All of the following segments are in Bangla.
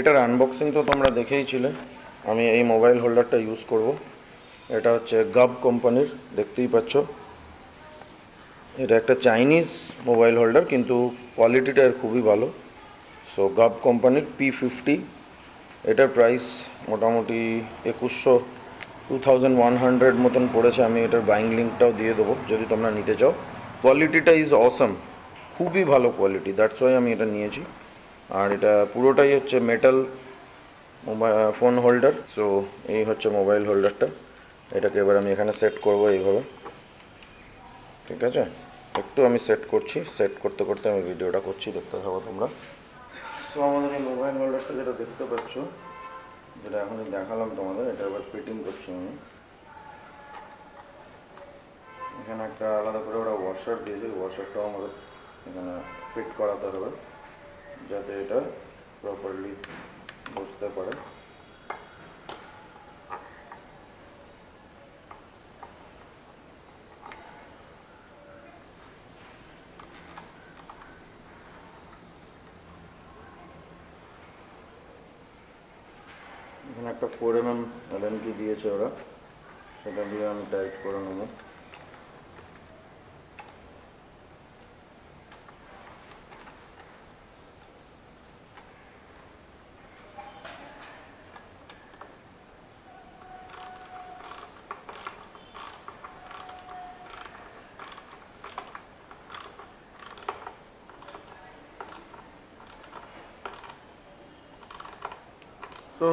এটার আনবক্সিং তো তোমরা দেখেইছিলে। আমি এই মোবাইল হোল্ডারটা ইউজ করব। এটা হচ্ছে গাব কোম্পানির, দেখতেই পাচ্ছ। এটা একটা চাইনিজ মোবাইল হোল্ডার, কিন্তু কোয়ালিটিটা এর খুবই ভালো। সো গাব কোম্পানির P50। এটার প্রাইস মোটামুটি 2100 মতন পড়েছে। আমি এটার বাইং লিঙ্কটাও দিয়ে দেবো যদি তোমরা নিতে চাও। কোয়ালিটিটা ইজ অসম, খুবই ভালো কোয়ালিটি, দ্যাটস ওয়াই আমি এটা নিয়েছি। আর এটা পুরোটাই হচ্ছে মেটাল ফোন হোল্ডার। সো এই হচ্ছে মোবাইল হোল্ডারটা। এটাকে এবার আমি এখানে সেট করব এইভাবে, ঠিক আছে? একটু আমি সেট করছি, সেট করতে করতে আমি ভিডিওটা করছি, দেখতে থাকো তোমরা। সো আমাদের এই মোবাইল হোল্ডারটা যেটা দেখতে পাচ্ছ, যেটা এখনই দেখালাম তোমাদের, এটা এবার ফিটিং করছি আমি। এখানে একটা আলাদা করে ওরা ওয়াশার দিয়েছে, ওয়াশারটাও আমাদের এখানে ফিট করাতে হবে যাতে এটা প্রপারলি বসতে পারে। এখানে একটা 4mm Allen key দিয়েছে ওরা, সেটা দিয়ে আমি টাইট করে নেব। তো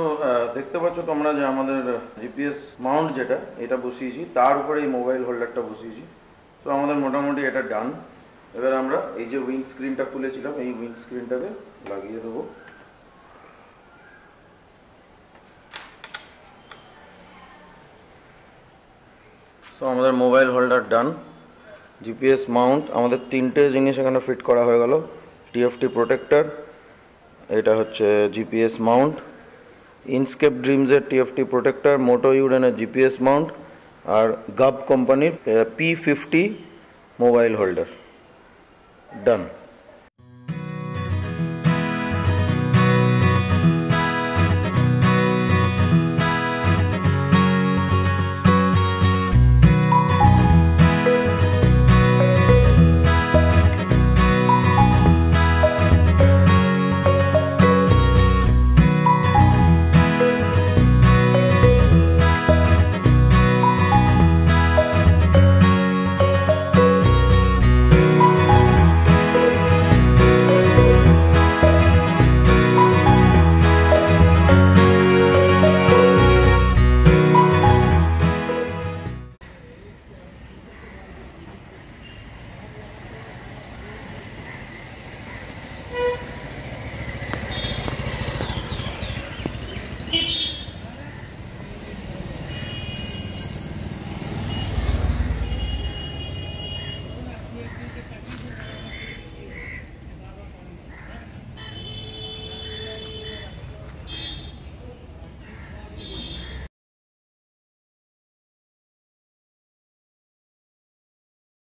দেখতে পাচ্ছ তোমরা যে আমাদের জিপিএস মাউন্ট যেটা, এটা বসিয়েছি, তার উপরে এই মোবাইল হোল্ডারটা বসিয়েছি। তো আমাদের মোটামুটি এটা ডান। এবার আমরা এই যে উইন্ড স্ক্রিনটা খুলেছিলাম, এই উইন্ড স্ক্রিনটাকে লাগিয়ে দেবো। তো আমাদের মোবাইল হোল্ডার ডান। জিপিএস মাউন্ট আমাদের তিনটে জিনিস এখানে ফিট করা হয়ে গেল। টিএফটি প্রোটেক্টর, এটা হচ্ছে জিপিএস মাউন্ট, ইনস্কেপ ড্রিমসের টিএফটি প্রোটেক্টর, মোটো ইউরেনের জিপিএস মাউন্ট, আর গাব কোম্পানির P50 মোবাইল হোল্ডার। ডান।